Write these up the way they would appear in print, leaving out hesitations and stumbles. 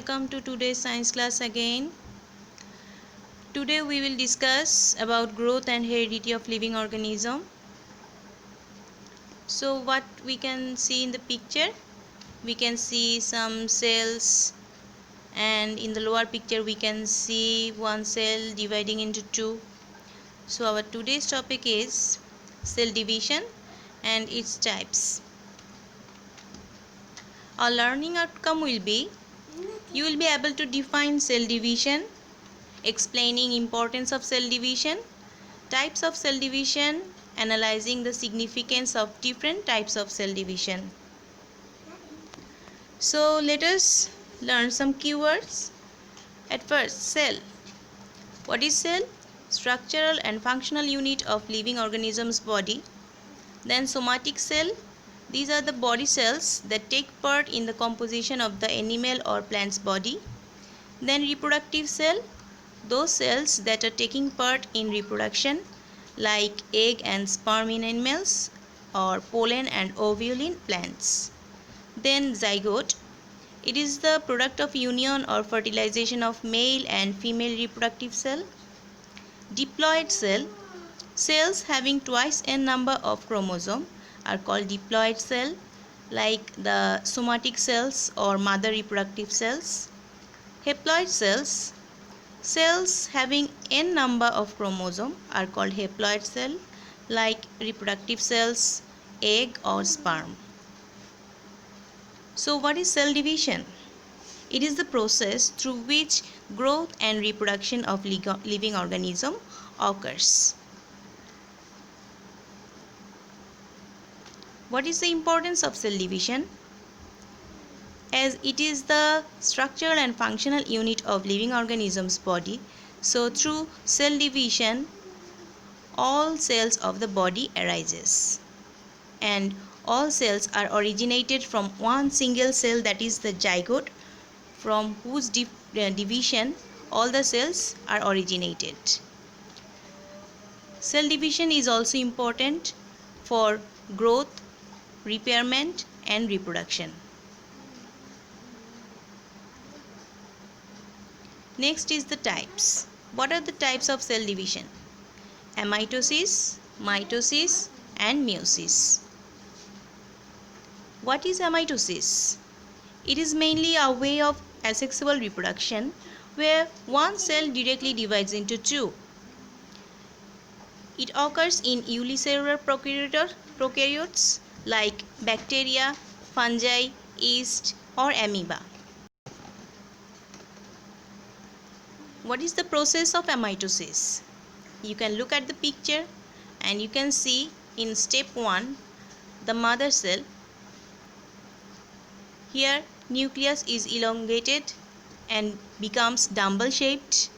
welcome to today's science class again. Today we will discuss about growth and heredity of living organism. So what we can see in the picture, we can see some cells, and in the lower picture we can see one cell dividing into two. So our today's topic is cell division and its types. Our learning outcome will be, you will be able to define cell division, explaining importance of cell division, types of cell division, analyzing the significance of different types of cell division. So let us learn some keywords. At first, cell. What is cell? Structural and functional unit of living organism's body. Then somatic cell. These are the body cells that take part in the composition of the animal or plant's body. Then reproductive cell. Those cells that are taking part in reproduction, like egg and sperm in animals or pollen and ovule in plants. Then zygote. It is the product of union or fertilization of male and female reproductive cell. Diploid cell. Cells having twice n number of chromosome are called diploid cell, like the somatic cells or mother reproductive cells. Haploid cells. Cells having n number of chromosome are called haploid cell, like reproductive cells, egg or sperm. So what is cell division? It is the process through which growth and reproduction of living organism occurs. What is the importance of cell division? As it is the structural and functional unit of living organism's body, so through cell division all cells of the body arises, and all cells are originated from one single cell, that is the zygote, from whose division all the cells are originated. Cell division is also important for growth, repairment and reproduction. Next is the types. What are the types of cell division? Amitosis, mitosis and meiosis. What is amitosis? It is mainly a way of asexual reproduction where one cell directly divides into two. It occurs in unicellular prokaryotes like bacteria, fungi, yeast or amoeba. What is the process of amitosis? You can look at the picture and you can see in step 1 the mother cell. Here nucleus is elongated and becomes dumbbell shaped.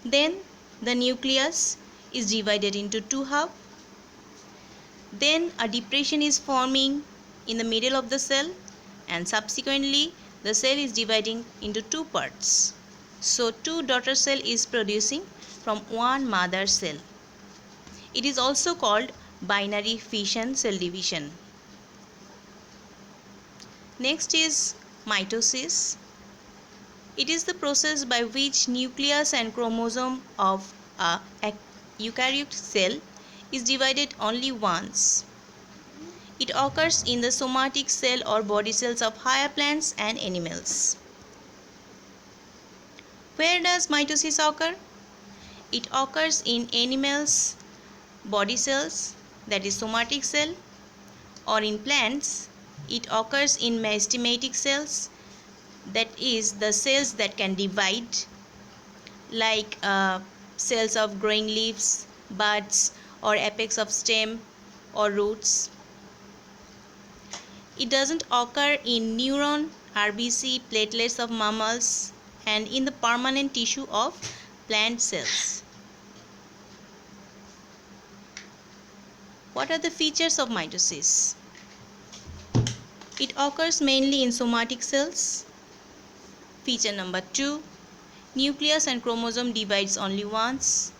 Then the nucleus is divided into two halves. Then a depression is forming in the middle of the cell, and subsequently the cell is dividing into two parts. So two daughter cell is producing from one mother cell. It is also called binary fission cell division. Next is mitosis. It is the process by which nucleus and chromosome of a eukaryotic cell is divided only once. It occurs in the somatic cell or body cells of higher plants and animals. Where does mitosis occur? It occurs in animals' body cells, that is somatic cell, or in plants it occurs in meristematic cells, that is the cells that can divide, like cells of growing leaves, buds or apex of stem or roots. It doesn't occur in neuron, RBC, platelets of mammals and in the permanent tissue of plant cells. What are the features of mitosis? It occurs mainly in somatic cells. Feature number 2, nucleus and chromosome divides only once.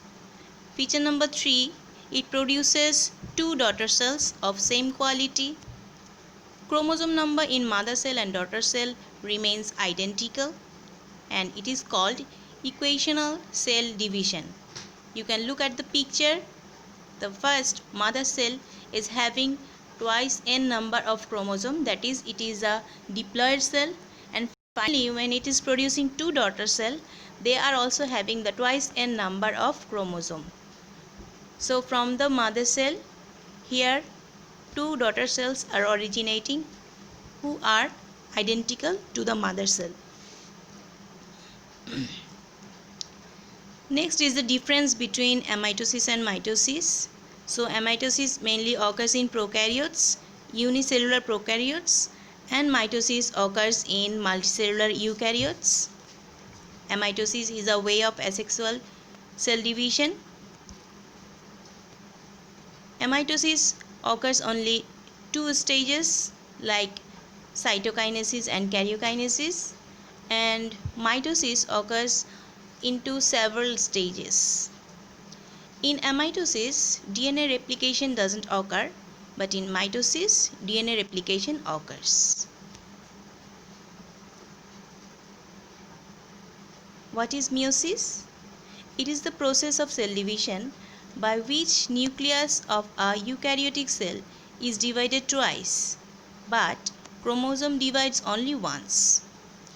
Feature number 3, it produces two daughter cells of same quality. Chromosome number in mother cell and daughter cell remains identical. and it is called equational cell division. You can look at the picture. The first mother cell is having twice n number of chromosome, that is, it is a diploid cell, and finally when it is producing two daughter cell, they are also having the twice n number of chromosome. So from the mother cell, here two daughter cells are originating who are identical to the mother cell. Next is the difference between amitosis and mitosis. So amitosis mainly occurs in prokaryotes, unicellular prokaryotes, and mitosis occurs in multicellular eukaryotes. Amitosis is a way of asexual cell division. Amitosis occurs only two stages like cytokinesis and karyokinesis, and mitosis occurs into several stages. In amitosis, DNA replication doesn't occur, but in mitosis, DNA replication occurs. What is meiosis? It is the process of cell division by which nucleus of a eukaryotic cell is divided twice, but chromosome divides only once.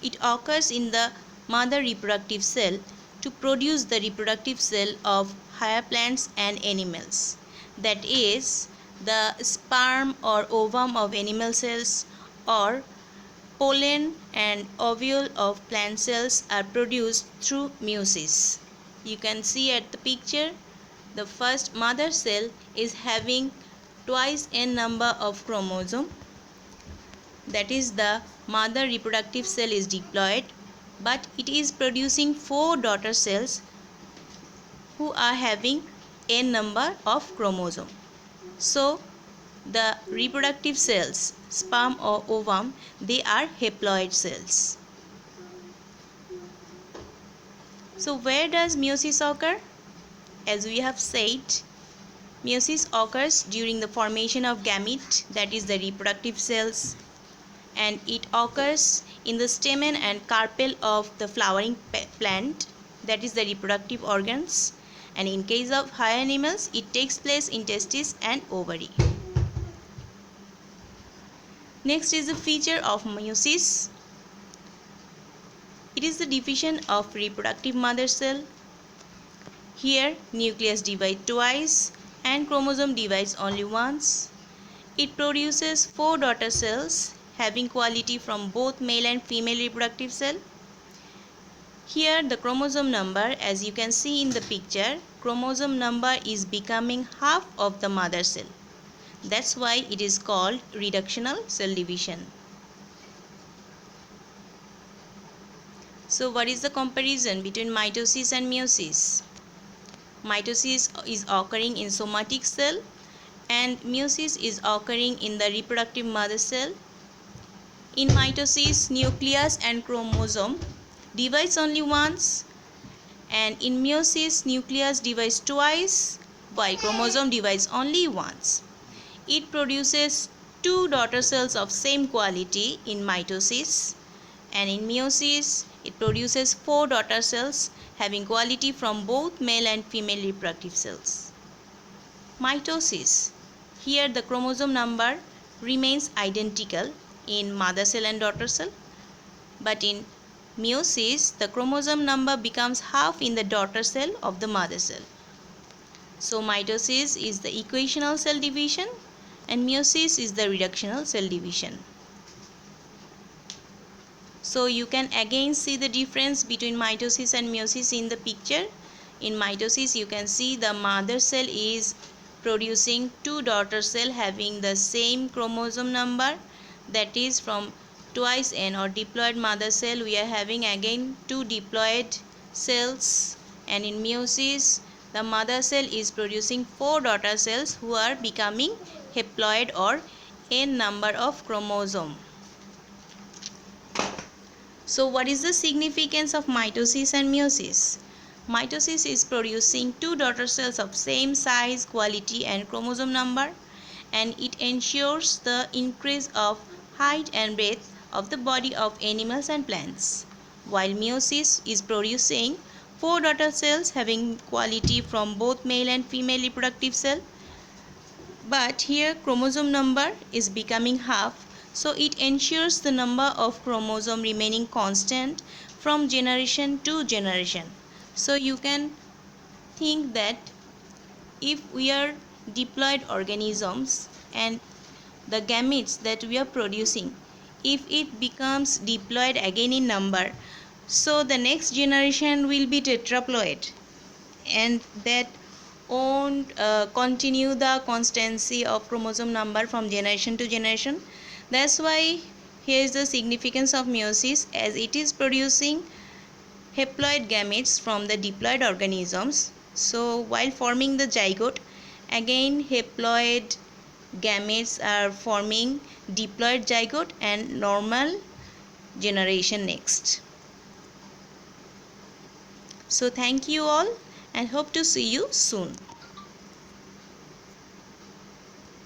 It occurs in the mother reproductive cell to produce the reproductive cell of higher plants and animals. That is, the sperm or ovum of animal cells or pollen and ovule of plant cells are produced through meiosis. You can see at the picture, the first mother cell is having twice n number of chromosome. That is, the mother reproductive cell is diploid, but it is producing 4 daughter cells who are having n number of chromosome. So the reproductive cells, sperm or ovum, they are haploid cells. So where does meiosis occur? As we have said, meiosis occurs during the formation of gamete, that is the reproductive cells, and it occurs in the stamen and carpel of the flowering plant, that is the reproductive organs, and in case of higher animals, it takes place in testis and ovary. Next is the feature of meiosis. It is the division of reproductive mother cell. Here nucleus divides twice and chromosome divides only once. It produces 4 daughter cells having quality from both male and female reproductive cell. Here the chromosome number, as you can see in the picture, chromosome number is becoming half of the mother cell. That's why it is called reductional cell division. So what is the comparison between mitosis and meiosis? Mitosis is occurring in somatic cell and meiosis is occurring in the reproductive mother cell. In mitosis, nucleus and chromosome divides only once, and in meiosis, nucleus divides twice while chromosome divides only once. It produces 2 daughter cells of same quality in mitosis, and in meiosis it produces 4 daughter cells having quality from both male and female reproductive cells. Mitosis. Here the chromosome number remains identical in mother cell and daughter cell, but in meiosis the chromosome number becomes half in the daughter cell of the mother cell. So mitosis is the equational cell division and meiosis is the reductional cell division. So you can again see the difference between mitosis and meiosis in the picture. In mitosis you can see the mother cell is producing 2 daughter cells having the same chromosome number, that is from twice n or diploid mother cell we are having again 2 diploid cells, and in meiosis the mother cell is producing 4 daughter cells who are becoming haploid or n number of chromosome. So what is the significance of mitosis and meiosis? Mitosis is producing 2 daughter cells of same size, quality and chromosome number, and it ensures the increase of height and breadth of the body of animals and plants. while meiosis is producing 4 daughter cells having quality from both male and female reproductive cell. But here chromosome number is becoming half, so it ensures the number of chromosome remaining constant from generation to generation. So you can think that if we are diploid organisms and the gametes that we are producing, if it becomes diploid again in number, so the next generation will be tetraploid, and that won't continue the constancy of chromosome number from generation to generation. That's why here is the significance of meiosis, as it is producing haploid gametes from the diploid organisms. So while forming the zygote, again haploid gametes are forming diploid zygote and normal generation next. So thank you all and hope to see you soon.